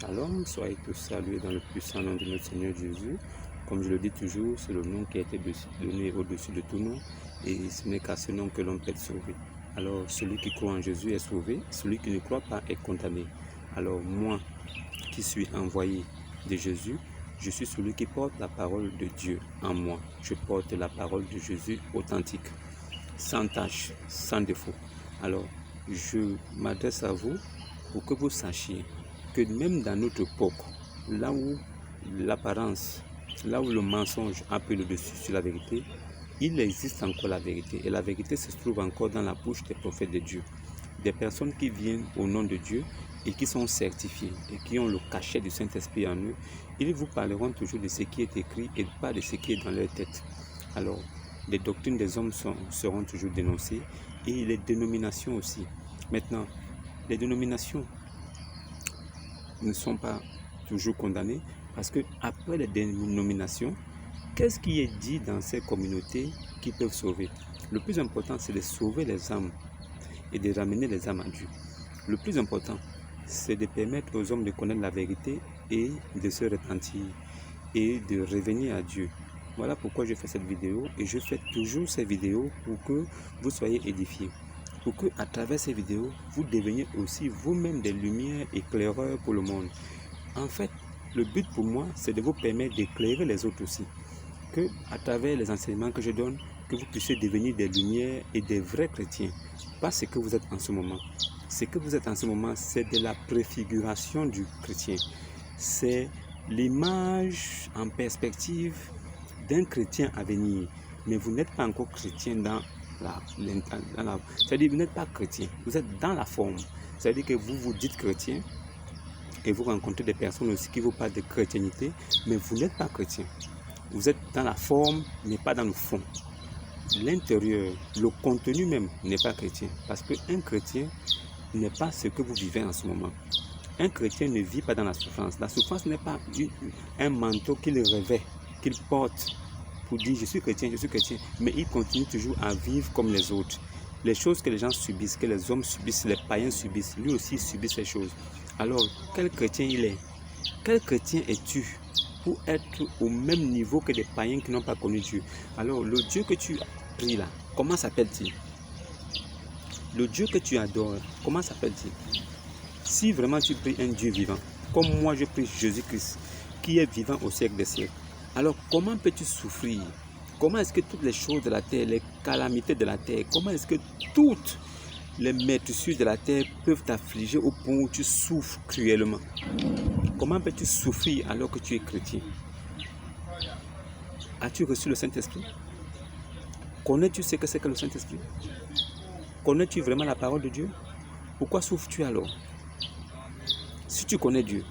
Shalom, soyez tous salués dans le puissant nom de notre Seigneur Jésus. Comme je le dis toujours, c'est le nom qui a été donné au-dessus de tout nom, et ce n'est qu'à ce nom que l'on peut être sauvé. Alors, celui qui croit en Jésus est sauvé, celui qui ne croit pas est condamné. Alors, moi qui suis envoyé de Jésus, je suis celui qui porte la parole de Dieu en moi. Je porte la parole de Jésus authentique, sans tache, sans défaut. Alors, je m'adresse à vous pour que vous sachiez que même dans notre époque, là où l'apparence, là où le mensonge a pris le dessus sur la vérité, il existe encore la vérité. Et la vérité se trouve encore dans la bouche des prophètes de Dieu. Des personnes qui viennent au nom de Dieu et qui sont certifiées et qui ont le cachet du Saint-Esprit en eux. Ils vous parleront toujours de ce qui est écrit et pas de ce qui est dans leur tête. Alors, les doctrines des hommes seront toujours dénoncées et les dénominations aussi. Maintenant, les dénominations ne sont pas toujours condamnés parce que après les dénominations, qu'est-ce qui est dit dans ces communautés qui peuvent sauver? Le plus important, c'est de sauver les âmes et de ramener les âmes à Dieu. Le plus important, c'est de permettre aux hommes de connaître la vérité et de se repentir et de revenir à Dieu. Voilà pourquoi je fais cette vidéo, et je fais toujours ces vidéos pour que vous soyez édifiés. Pour que à travers ces vidéos, vous deveniez aussi vous-même des lumières éclaireurs pour le monde. En fait, le but pour moi, c'est de vous permettre d'éclairer les autres aussi. Que à travers les enseignements que je donne, que vous puissiez devenir des lumières et des vrais chrétiens. Pas ce que vous êtes en ce moment. Ce que vous êtes en ce moment, c'est de la préfiguration du chrétien. C'est l'image en perspective d'un chrétien à venir. Mais vous n'êtes pas encore chrétien c'est-à-dire vous n'êtes pas chrétien, vous êtes dans la forme. C'est-à-dire que vous vous dites chrétien et vous rencontrez des personnes aussi qui vous parlent de chrétienté, mais vous n'êtes pas chrétien. Vous êtes dans la forme, mais pas dans le fond. L'intérieur, le contenu même n'est pas chrétien. Parce qu'un chrétien n'est pas ce que vous vivez en ce moment. Un chrétien ne vit pas dans la souffrance. La souffrance n'est pas un manteau qu'il revêt, qu'il porte pour dire je suis chrétien, mais il continue toujours à vivre comme les autres. Les choses que les gens subissent, que les hommes subissent, les païens subissent, lui aussi subit ces choses. Alors, quel chrétien il est? Quel chrétien es-tu pour être au même niveau que des païens qui n'ont pas connu Dieu? Alors, le Dieu que tu pries là, comment s'appelle-t-il? Le Dieu que tu adores, comment s'appelle-t-il? Si vraiment tu pries un Dieu vivant, comme moi je prie Jésus-Christ, qui est vivant au siècle des siècles, alors comment peux-tu souffrir? Comment est-ce que toutes les choses de la terre, les calamités de la terre, comment est-ce que toutes les meurtrissures de la terre peuvent t'affliger au point où tu souffres cruellement? Comment peux-tu souffrir alors que tu es chrétien? As-tu reçu le Saint-Esprit? Connais-tu ce que c'est que le Saint-Esprit? Connais-tu vraiment la parole de Dieu? Pourquoi souffres-tu alors? Si tu connais Dieu,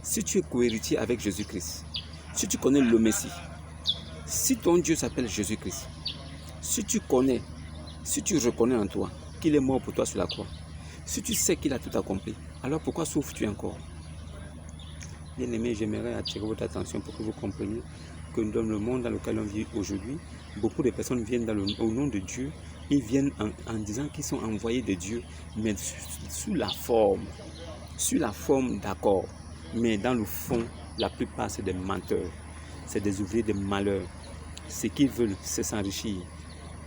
si tu es cohéritier avec Jésus-Christ, si tu connais le Messie, si ton Dieu s'appelle Jésus-Christ, si tu connais, si tu reconnais en toi qu'il est mort pour toi sur la croix, si tu sais qu'il a tout accompli, alors pourquoi souffres-tu encore? Bien aimé, j'aimerais attirer votre attention pour que vous compreniez que dans le monde dans lequel on vit aujourd'hui, beaucoup de personnes viennent au nom de Dieu, ils viennent en disant qu'ils sont envoyés de Dieu, mais sous la forme d'accord, mais dans le fond, la plupart c'est des menteurs, c'est des ouvriers de malheur. Ce qu'ils veulent, c'est s'enrichir.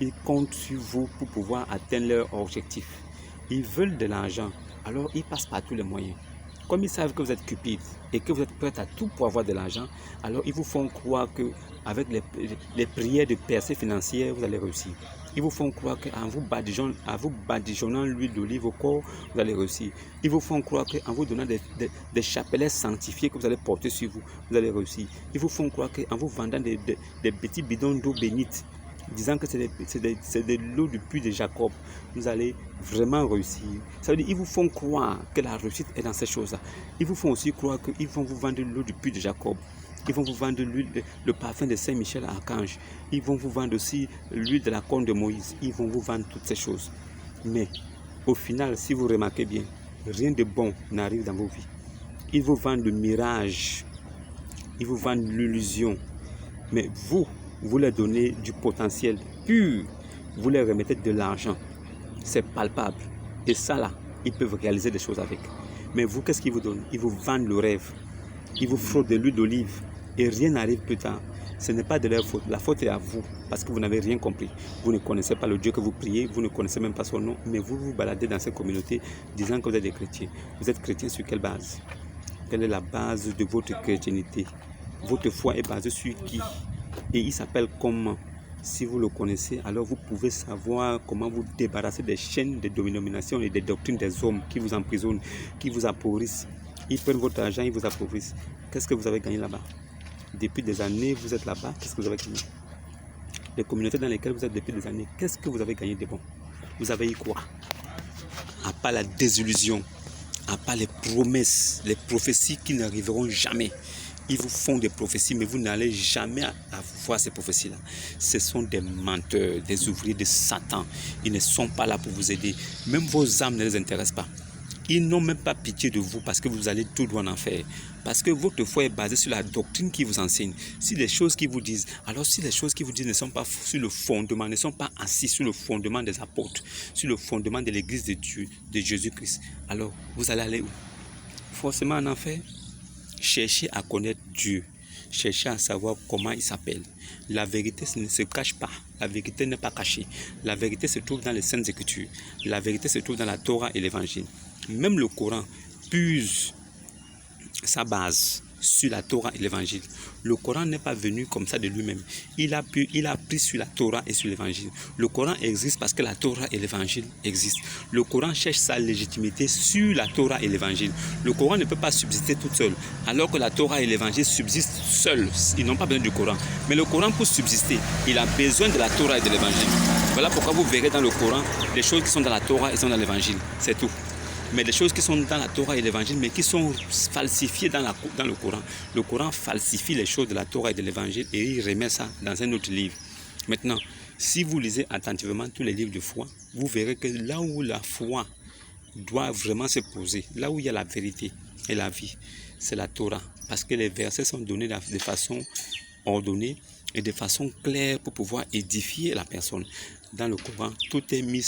Ils comptent sur vous pour pouvoir atteindre leur objectif. Ils veulent de l'argent, alors ils passent par tous les moyens. Comme ils savent que vous êtes cupide et que vous êtes prêt à tout pour avoir de l'argent, alors ils vous font croire qu'avec les prières de percée financière, vous allez réussir. Ils vous font croire qu'en vous badigeonnant l'huile d'olive au corps, vous allez réussir. Ils vous font croire qu'en vous donnant des chapelets sanctifiés que vous allez porter sur vous, vous allez réussir. Ils vous font croire qu'en vous vendant des petits bidons d'eau bénite, disant que c'est de l'eau du puits de Jacob, vous allez vraiment réussir. Ça veut dire qu'ils vous font croire que la réussite est dans ces choses-là. Ils vous font aussi croire qu'ils vont vous vendre l'eau du puits de Jacob. Ils vont vous vendre le parfum de Saint-Michel Archange. Ils vont vous vendre aussi l'huile de la corne de Moïse. Ils vont vous vendre toutes ces choses. Mais au final, si vous remarquez bien, rien de bon n'arrive dans vos vies. Ils vous vendent le mirage. Ils vous vendent l'illusion. Mais vous leur donnez du potentiel pur. Vous leur remettez de l'argent. C'est palpable. Et ça là, ils peuvent réaliser des choses avec. Mais vous, qu'est-ce qu'ils vous donnent? Ils vous vendent le rêve. Ils vous frottent de l'huile d'olive. Et rien n'arrive plus tard. Ce n'est pas de leur faute. La faute est à vous. Parce que vous n'avez rien compris. Vous ne connaissez pas le Dieu que vous priez. Vous ne connaissez même pas son nom. Mais vous vous baladez dans cette communauté disant que vous êtes des chrétiens. Vous êtes chrétiens sur quelle base? Quelle est la base de votre chrétienté? Votre foi est basée sur qui? Et il s'appelle comment? Si vous le connaissez, alors vous pouvez savoir comment vous débarrasser des chaînes de domination et des doctrines des hommes qui vous emprisonnent, qui vous appauvrissent. Ils prennent votre argent, ils vous appauvrissent. Qu'est-ce que vous avez gagné là-bas? Depuis des années, vous êtes là-bas, qu'est-ce que vous avez gagné? Les communautés dans lesquelles vous êtes depuis des années, qu'est-ce que vous avez gagné de bon? Vous avez eu quoi? À part la désillusion, à part les promesses, les prophéties qui n'arriveront jamais. Ils vous font des prophéties, mais vous n'allez jamais voir ces prophéties-là. Ce sont des menteurs, des ouvriers de Satan. Ils ne sont pas là pour vous aider. Même vos âmes ne les intéressent pas. Ils n'ont même pas pitié de vous parce que vous allez tout droit en enfer. Parce que votre foi est basée sur la doctrine qui vous enseigne. Si les choses qui vous disent, alors si les choses qui vous disent ne sont pas sur le fondement, ne sont pas assis sur le fondement des apôtres, sur le fondement de l'église de Dieu, de Jésus-Christ, alors vous allez aller où? Forcément en enfer. Cherchez à connaître Dieu. Cherchez à savoir comment il s'appelle. La vérité ne se cache pas. La vérité n'est pas cachée. La vérité se trouve dans les Saintes Écritures. La vérité se trouve dans la Torah et l'Évangile. Même le Coran puise sa base sur la Torah et l'Évangile. Le Coran n'est pas venu comme ça de lui-même. Il a pris sur la Torah et sur l'Évangile. Le Coran existe parce que la Torah et l'Évangile existent. Le Coran cherche sa légitimité sur la Torah et l'Évangile. Le Coran ne peut pas subsister tout seul, alors que la Torah et l'Évangile subsistent seuls. Ils n'ont pas besoin du Coran. Mais le Coran, pour subsister, il a besoin de la Torah et de l'Évangile. Voilà pourquoi vous verrez dans le Coran les choses qui sont dans la Torah et sont dans l'Évangile. C'est tout. Mais les choses qui sont dans la Torah et l'Évangile, mais qui sont falsifiées dans le Coran. Le Coran falsifie les choses de la Torah et de l'Évangile et il remet ça dans un autre livre. Maintenant, si vous lisez attentivement tous les livres de foi, vous verrez que là où la foi doit vraiment se poser, là où il y a la vérité et la vie, c'est la Torah. Parce que les versets sont donnés de façon ordonnée et de façon claire pour pouvoir édifier la personne. Dans le Coran, tout est mis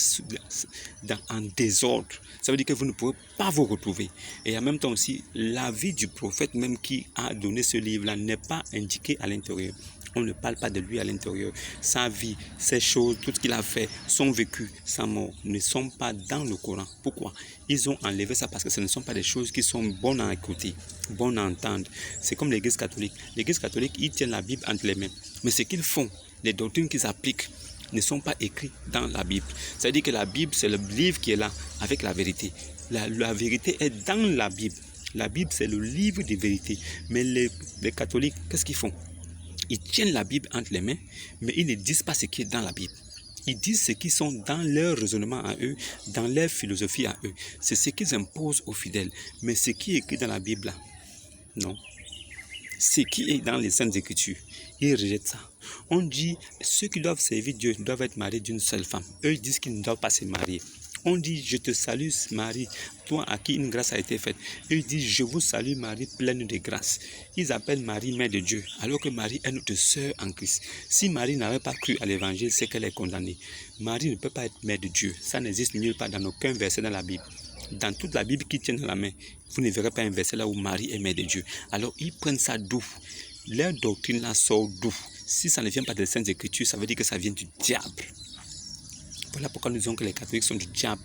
en désordre. Ça veut dire que vous ne pouvez pas vous retrouver. Et en même temps aussi, la vie du prophète même qui a donné ce livre-là n'est pas indiquée à l'intérieur. On ne parle pas de lui à l'intérieur. Sa vie, ses choses, tout ce qu'il a fait, son vécu, sa mort, ne sont pas dans le Coran. Pourquoi? Ils ont enlevé ça parce que ce ne sont pas des choses qui sont bonnes à écouter, bonnes à entendre. C'est comme l'Église catholique. L'Église catholique, ils tiennent la Bible entre les mains. Mais ce qu'ils font, les doctrines qu'ils appliquent, ne sont pas écrits dans la Bible. C'est-à-dire que la Bible, c'est le livre qui est là avec la vérité. La vérité est dans la Bible. La Bible, c'est le livre de vérité. Mais les catholiques, qu'est-ce qu'ils font? Ils tiennent la Bible entre les mains, mais ils ne disent pas ce qui est dans la Bible. Ils disent ce qui sont dans leur raisonnement à eux, dans leur philosophie à eux. C'est ce qu'ils imposent aux fidèles. Mais ce qui est écrit dans la Bible, là, non. Ce qui est dans les Saintes Écritures, ils rejettent ça. On dit, ceux qui doivent servir Dieu doivent être mariés d'une seule femme. Eux, ils disent qu'ils ne doivent pas se marier. On dit, je te salue Marie, toi à qui une grâce a été faite. Eux disent, je vous salue Marie, pleine de grâce. Ils appellent Marie mère de Dieu, alors que Marie est notre sœur en Christ. Si Marie n'avait pas cru à l'évangile, c'est qu'elle est condamnée. Marie ne peut pas être mère de Dieu. Ça n'existe nulle part dans aucun verset dans la Bible. Dans toute la Bible qui tient dans la main, vous ne verrez pas un verset là où Marie est mère de Dieu. Alors ils prennent ça d'où? Leur doctrine là sort d'où? Si ça ne vient pas des Saintes Écritures, ça veut dire que ça vient du diable. Voilà pourquoi nous disons que les catholiques sont du diable.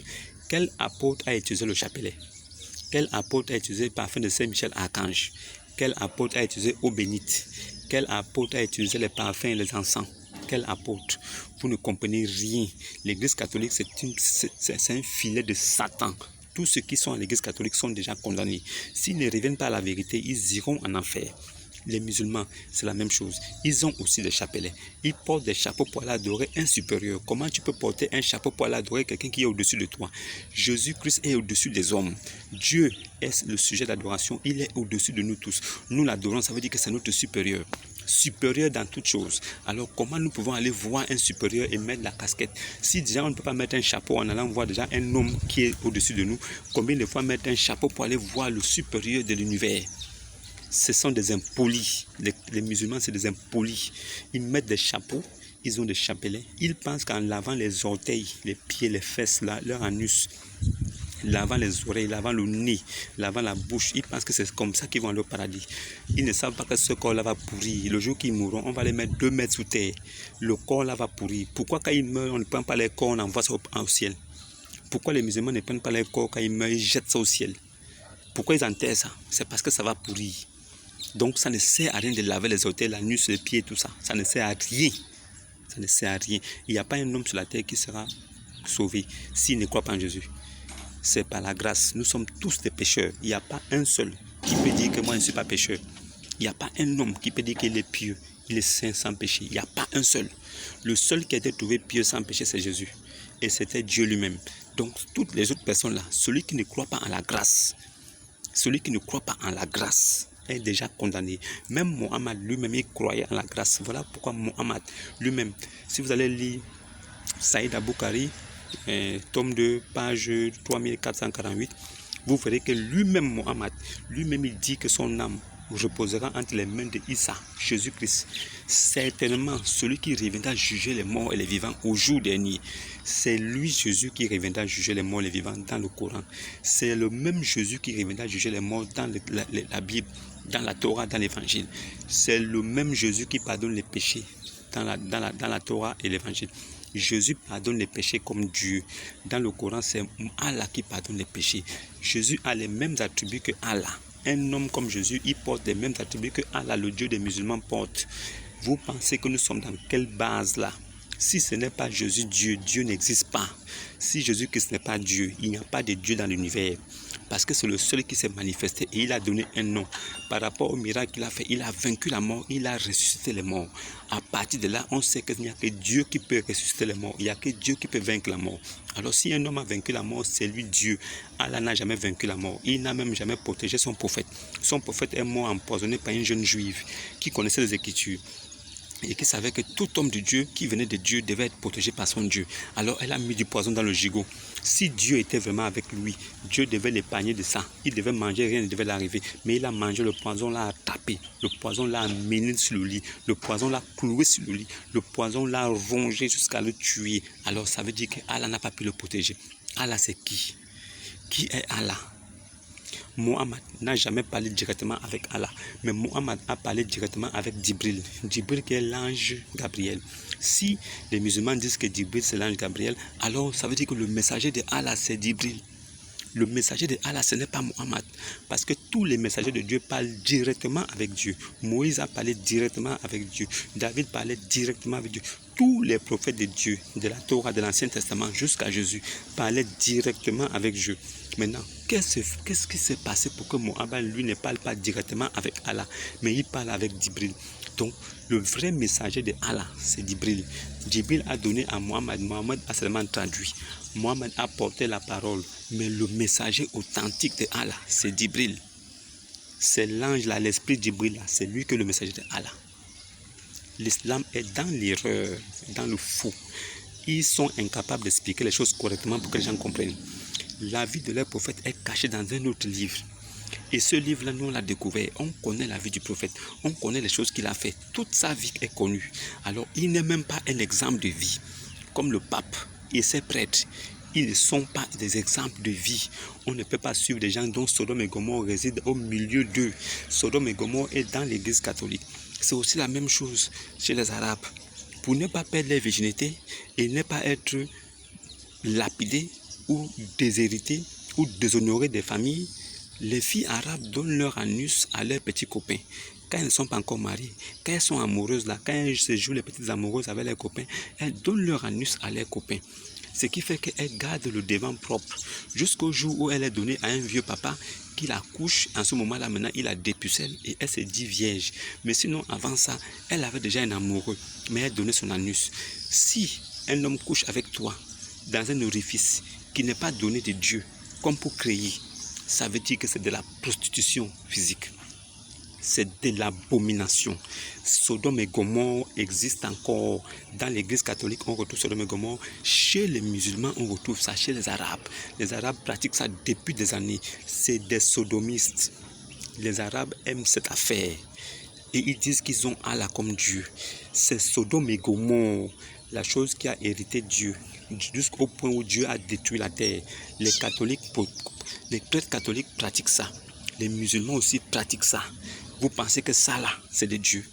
Quel apôtre a utilisé le chapelet? Quel apôtre a utilisé le parfum de Saint-Michel Archange? Quel apôtre a utilisé eau bénite? Quel apôtre a utilisé les parfums et les encens? Quel apôtre? Vous ne comprenez rien. L'Église catholique, c'est un filet de Satan. Tous ceux qui sont à l'Église catholique sont déjà condamnés. S'ils ne reviennent pas à la vérité, ils iront en enfer. Les musulmans, c'est la même chose. Ils ont aussi des chapelets. Ils portent des chapeaux pour aller adorer un supérieur. Comment tu peux porter un chapeau pour aller adorer quelqu'un qui est au-dessus de toi? Jésus-Christ est au-dessus des hommes. Dieu est le sujet d'adoration. Il est au-dessus de nous tous. Nous l'adorons, ça veut dire que c'est notre supérieur. Supérieur dans toutes choses. Alors comment nous pouvons aller voir un supérieur et mettre la casquette? Si déjà on ne peut pas mettre un chapeau en allant voir déjà un homme qui est au-dessus de nous, combien de fois mettre un chapeau pour aller voir le supérieur de l'univers? Ce sont des impolis. Les musulmans, c'est des impolis. Ils mettent des chapeaux, ils ont des chapelets. Ils pensent qu'en lavant les orteils, les pieds, les fesses, leur anus, lavant les oreilles, lavant le nez, lavant la bouche. Ils pensent que c'est comme ça qu'ils vont aller au paradis. Ils ne savent pas que ce corps-là va pourrir. Le jour qu'ils mourront, on va les mettre 2 mètres sous terre. Le corps-là va pourrir. Pourquoi quand ils meurent, on ne prend pas les corps, on envoie ça au ciel? Pourquoi les musulmans ne prennent pas les corps quand ils meurent, ils jettent ça au ciel? Pourquoi ils enterrent ça? C'est parce que ça va pourrir. Donc ça ne sert à rien de laver les orteils, l'anus, les pieds, tout ça. Ça ne sert à rien. Ça ne sert à rien. Il n'y a pas un homme sur la terre qui sera sauvé s'il ne croit pas en Jésus. C'est par la grâce. Nous sommes tous des pécheurs. Il n'y a pas un seul qui peut dire que moi je ne suis pas pécheur. Il n'y a pas un homme qui peut dire qu'il est pieux, il est saint sans péché. Il n'y a pas un seul. Le seul qui a été trouvé pieux sans péché, c'est Jésus. Et c'était Dieu lui-même. Donc toutes les autres personnes là, celui qui ne croit pas en la grâce, est déjà condamné. Même Mohammed lui-même, il croyait en la grâce. Voilà pourquoi Mohammed lui-même, si vous allez lire Saïd Aboukari, tome 2, page 3448, vous verrez que lui-même, Mohammed, lui-même, il dit que son âme reposera entre les mains de Issa, Jésus-Christ. Certainement, celui qui reviendra juger les morts et les vivants au jour dernier, c'est lui, Jésus, qui reviendra juger les morts et les vivants dans le Coran. C'est le même Jésus qui reviendra juger les morts dans la Bible, dans la Torah, dans l'Évangile. C'est le même Jésus qui pardonne les péchés dans la Torah et l'Évangile. Jésus pardonne les péchés comme Dieu. Dans le Coran, c'est Allah qui pardonne les péchés. Jésus a les mêmes attributs que Allah. Un homme comme Jésus, il porte les mêmes attributs que Allah, le Dieu des musulmans, porte. Vous pensez que nous sommes dans quelle base là? Si ce n'est pas Jésus, Dieu n'existe pas. Si Jésus-Christ n'est pas Dieu, il n'y a pas de Dieu dans l'univers. Parce que c'est le seul qui s'est manifesté et il a donné un nom. Par rapport au miracle qu'il a fait, il a vaincu la mort, il a ressuscité les morts. À partir de là, on sait qu'il n'y a que Dieu qui peut ressusciter les morts. Il n'y a que Dieu qui peut vaincre la mort. Alors si un homme a vaincu la mort, c'est lui Dieu. Allah n'a jamais vaincu la mort. Il n'a même jamais protégé son prophète. Son prophète est mort empoisonné par une jeune juive qui connaissait les Écritures et qui savait que tout homme de Dieu qui venait de Dieu devait être protégé par son Dieu. Alors elle a mis du poison dans le gigot. Si Dieu était vraiment avec lui, Dieu devait l'épargner de ça. Il devait manger, rien ne devait l'arriver. Mais il a mangé le poison, l'a tapé. Le poison l'a amené sur le lit. Le poison l'a cloué sur le lit. Le poison l'a rongé jusqu'à le tuer. Alors ça veut dire qu'Allah n'a pas pu le protéger. Allah c'est qui? Qui est Allah? Mohammed n'a jamais parlé directement avec Allah, mais Mohammed a parlé directement avec Djibril. Djibril qui est l'ange Gabriel. Si les musulmans disent que Djibril c'est l'ange Gabriel, alors ça veut dire que le messager de Allah c'est Djibril. Le messager de Allah, ce n'est pas Mohammed. Parce que tous les messagers de Dieu parlent directement avec Dieu. Moïse a parlé directement avec Dieu. David parlait directement avec Dieu. Tous les prophètes de Dieu, de la Torah, de l'Ancien Testament jusqu'à Jésus, parlaient directement avec Dieu. Maintenant, qu'est-ce qui s'est passé pour que Mohammed, lui, ne parle pas directement avec Allah, mais il parle avec Djibril? Donc, le vrai messager de Allah, c'est Djibril. Djibril a donné à Mohammed. Mohammed a seulement traduit. Mohammed a porté la parole. Mais le messager authentique de Allah, c'est Djibril. C'est l'ange là, l'esprit Djibril là. C'est lui qui est le messager de Allah. L'islam est dans l'erreur, dans le faux. Ils sont incapables d'expliquer les choses correctement pour que les gens comprennent. La vie de leur prophète est cachée dans un autre livre. Et ce livre-là, nous on l'a découvert. On connaît la vie du prophète. On connaît les choses qu'il a fait. Toute sa vie est connue. Alors, il n'est même pas un exemple de vie. Comme le pape et ses prêtres, ils ne sont pas des exemples de vie. On ne peut pas suivre des gens dont Sodome et Gomorrhe résident au milieu d'eux. Sodome et Gomorrhe est dans l'église catholique. C'est aussi la même chose chez les Arabes. Pour ne pas perdre leur virginité et ne pas être lapidés ou déshérités ou déshonorés des familles, les filles arabes donnent leur anus à leurs petits copains. Quand elles ne sont pas encore mariées, quand elles sont amoureuses, là, quand elles se jouent les petites amoureuses avec leurs copains, elles donnent leur anus à leurs copains. Ce qui fait qu'elles gardent le devant propre jusqu'au jour où elle est donnée à un vieux papa qui la couche. En ce moment-là, maintenant, il la dépucelle et elle se dit vierge. Mais sinon, avant ça, elle avait déjà un amoureux, mais elle donnait son anus. Si un homme couche avec toi dans un orifice qui n'est pas donné de Dieu, comme pour créer, ça veut dire que c'est de la prostitution physique. C'est de l'abomination. Sodome et Gomorrhe existent encore. Dans l'église catholique, on retrouve Sodome et Gomorrhe. Chez les musulmans, on retrouve ça. Chez les Arabes. Les Arabes pratiquent ça depuis des années. C'est des sodomistes. Les Arabes aiment cette affaire. Et ils disent qu'ils ont Allah comme Dieu. C'est Sodome et Gomorrhe, la chose qui a hérité Dieu. jusqu'au point où Dieu a détruit la terre. Les prêtres catholiques pratiquent ça. Les musulmans aussi pratiquent ça. Vous pensez que ça là, c'est de Dieu.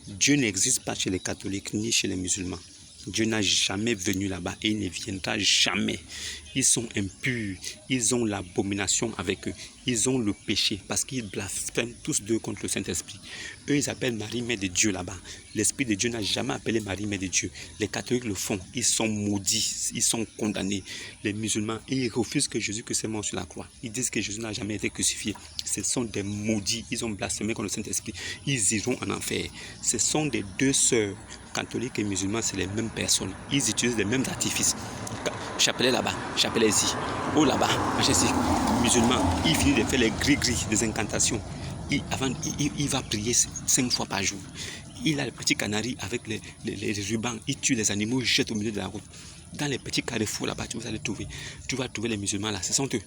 Dieu n'existe pas chez les catholiques ni chez les musulmans. Dieu n'a jamais venu là-bas et il ne viendra jamais. Ils sont impurs, ils ont l'abomination avec eux, ils ont le péché parce qu'ils blasphèment tous deux contre le Saint-Esprit. Eux, ils appellent Marie Mère de Dieu là-bas. L'Esprit de Dieu n'a jamais appelé Marie Mère de Dieu. Les catholiques le font, ils sont maudits, ils sont condamnés. Les musulmans, ils refusent que Jésus-Christ est mort sur la croix. Ils disent que Jésus n'a jamais été crucifié. Ce sont des maudits, ils ont blasphémé contre le Saint-Esprit. Ils iront en enfer. Ce sont des deux sœurs. Catholiques et musulmans, c'est les mêmes personnes. Ils utilisent les mêmes artifices. Chapelet là-bas, chapelet ici. Oh là-bas, majestique. Musulman, il finit de faire les gris-gris des incantations. Il va prier 5 fois par jour. Il a le petit canari avec les rubans. Il tue les animaux, il jette au milieu de la route. Dans les petits carrefours là-bas, tu vas trouver les musulmans là. Ce sont eux.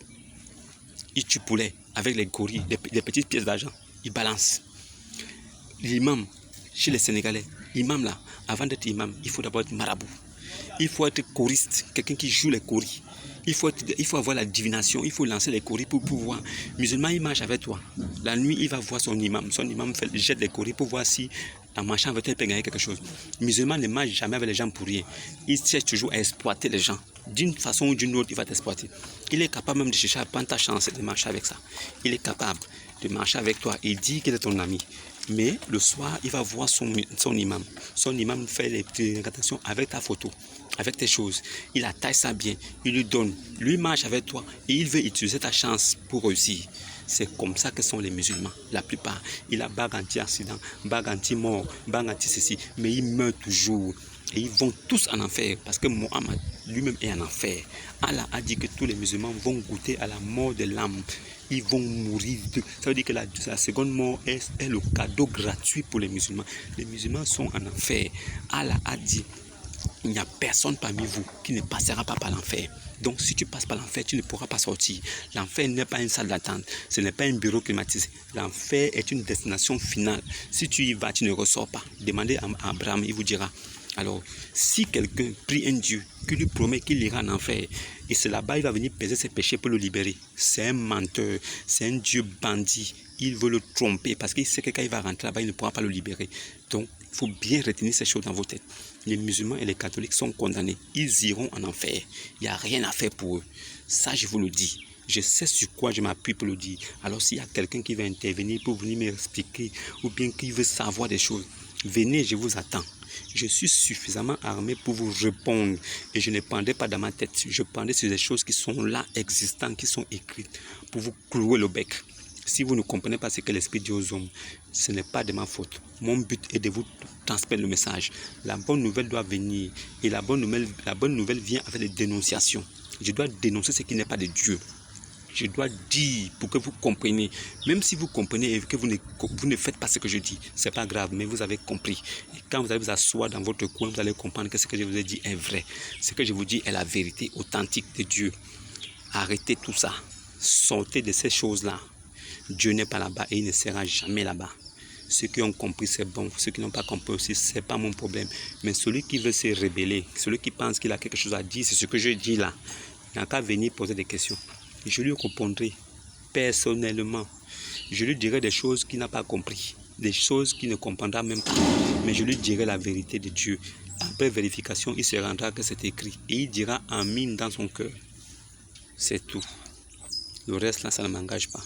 Ils tuent poulet avec les gorilles, les petites pièces d'argent. Ils balancent. L'imam, chez les Sénégalais, imam là, avant d'être imam, il faut d'abord être marabout. Il faut être choriste, quelqu'un qui joue les choris. Il faut avoir la divination, il faut lancer les choris pour pouvoir. Musulman, il marche avec toi. La nuit, il va voir son imam. Son imam jette les choris pour voir si, en marchant avec toi, il peut gagner quelque chose. Musulman ne marche jamais avec les gens pour rien. Il cherche toujours à exploiter les gens. D'une façon ou d'une autre, il va t'exploiter. Il est capable même de chercher à prendre ta chance de marcher avec ça. Il est capable de marcher avec toi et dire qu'il est ton ami. Mais le soir, il va voir son imam. Son imam fait les incantations avec ta photo, avec tes choses. Il attache ça bien, il lui donne. Lui marche avec toi et il veut utiliser ta chance pour réussir. C'est comme ça que sont les musulmans, la plupart. Il a bague anti-accident, bague anti-mort, bague anti-ceci, mais il meurt toujours. Et ils vont tous en enfer parce que Mohammed lui-même est en enfer. Allah a dit que tous les musulmans vont goûter à la mort de l'âme. Ils vont mourir. Ça veut dire que la seconde mort est le cadeau gratuit pour les musulmans. Les musulmans sont en enfer. Allah a dit, il n'y a personne parmi vous qui ne passera pas par l'enfer. Donc si tu passes par l'enfer, tu ne pourras pas sortir. L'enfer n'est pas une salle d'attente. Ce n'est pas un bureau climatisé. L'enfer est une destination finale. Si tu y vas, tu ne ressors pas. Demandez à Abraham, il vous dira. Alors, si quelqu'un prie un Dieu qui lui promet qu'il ira en enfer, et c'est là-bas il va venir peser ses péchés pour le libérer, c'est un menteur, c'est un Dieu bandit. Il veut le tromper parce qu'il sait que quand il va rentrer là-bas, il ne pourra pas le libérer. Donc, il faut bien retenir ces choses dans vos têtes. Les musulmans et les catholiques sont condamnés. Ils iront en enfer. Il n'y a rien à faire pour eux. Ça, je vous le dis. Je sais sur quoi je m'appuie pour le dire. Alors, s'il y a quelqu'un qui veut intervenir pour venir m'expliquer ou bien qui veut savoir des choses, venez, je vous attends. Je suis suffisamment armé pour vous répondre et je ne pendais pas dans ma tête. Je pendais sur des choses qui sont là, existantes, qui sont écrites pour vous clouer le bec. Si vous ne comprenez pas ce que l'Esprit dit aux hommes, ce n'est pas de ma faute. Mon but est de vous transmettre le message. La bonne nouvelle doit venir et la bonne nouvelle vient avec des dénonciations. Je dois dénoncer ce qui n'est pas de Dieu. Je dois dire pour que vous compreniez. Même si vous comprenez et que vous ne faites pas ce que je dis, ce n'est pas grave, mais vous avez compris. Et quand vous allez vous asseoir dans votre coin, vous allez comprendre que ce que je vous ai dit est vrai. Ce que je vous dis est la vérité authentique de Dieu. Arrêtez tout ça. Sortez de ces choses-là. Dieu n'est pas là-bas et il ne sera jamais là-bas. Ceux qui ont compris, c'est bon. Ceux qui n'ont pas compris aussi, ce n'est pas mon problème. Mais celui qui veut se rébeller, celui qui pense qu'il a quelque chose à dire, c'est ce que je dis là. Il n'a qu'à venir poser des questions. Je lui répondrai personnellement. Je lui dirai des choses qu'il n'a pas compris, des choses qu'il ne comprendra même pas. Mais je lui dirai la vérité de Dieu. Après vérification, il se rendra que c'est écrit. Et il dira Amin dans son cœur. C'est tout. Le reste là, ça ne m'engage pas.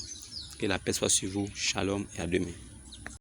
Que la paix soit sur vous. Shalom et à demain.